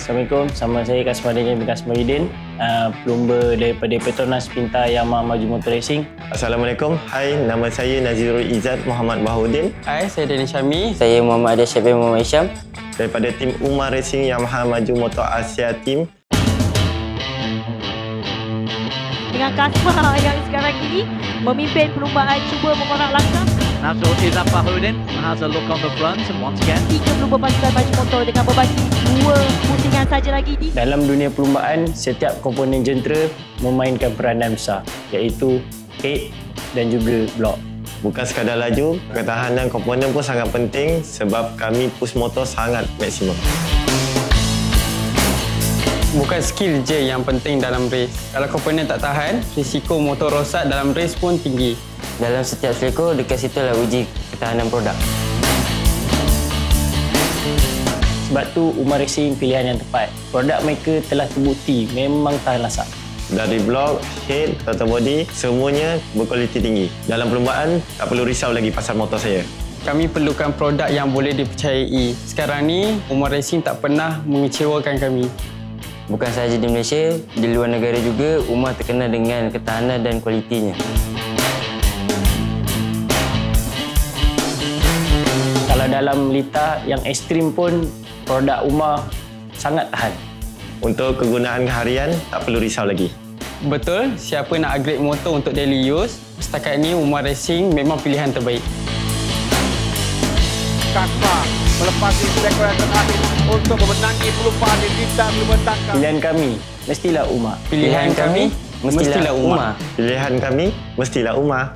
Assalamualaikum, sama saya Kasmaridin bin Kasmaridin, pelumba daripada Petronas Pintar Yamaha Maju Motor Racing. Assalamualaikum, hai, nama saya Nazirul Izzat Muhammad Bahudin. Hai, saya Daniel Syami. Saya Muhammad Adia Syabir Muhammad Isyam. Daripada tim Umar Racing Yamaha Maju Motor Asia Team. Dengan Kasmah yang sekarang ini memimpin perlumbaan cuba mengorak langkah. Nazrul Izzat Bahudin has a look on the front and once again. 3 pelumba pasukan maju motor dengan berbaki 2 pusingan saja lagi di Dalam dunia perlumbaan, setiap komponen jentera memainkan peranan besar, iaitu head dan juga block. Bukan sekadar laju, ketahanan komponen pun sangat penting sebab kami push motor sangat maksimum. Bukan skill je yang penting dalam race. Kalau komponen tak tahan, risiko motor rosak dalam race pun tinggi. Dalam setiap selekoh, dekat situlah uji ketahanan produk. Sebab tu Umar Racing pilihan yang tepat. Produk mereka telah terbukti memang tahan lasak. Dari block, head, throttle body, semuanya berkualiti tinggi. Dalam perlumbaan, tak perlu risau lagi pasal motor saya. Kami perlukan produk yang boleh dipercayai. Sekarang ni, Umar Racing tak pernah mengecewakan kami. Bukan sahaja di Malaysia, di luar negara juga Umar terkenal dengan ketahanan dan kualitinya. Kalau dalam litar yang ekstrim pun, produk Umar sangat tahan. Untuk kegunaan harian, tak perlu risau lagi. Betul, siapa nak upgrade motor untuk daily use, setakat ni Umar Racing memang pilihan terbaik. Kasmah melepasi selekor yang terakhir untuk memenangi perlumbaan di bintang membentangkan. Pilihan kami mestilah Umar. Pilihan kami mestilah Umar. Pilihan kami, mestilah Umar.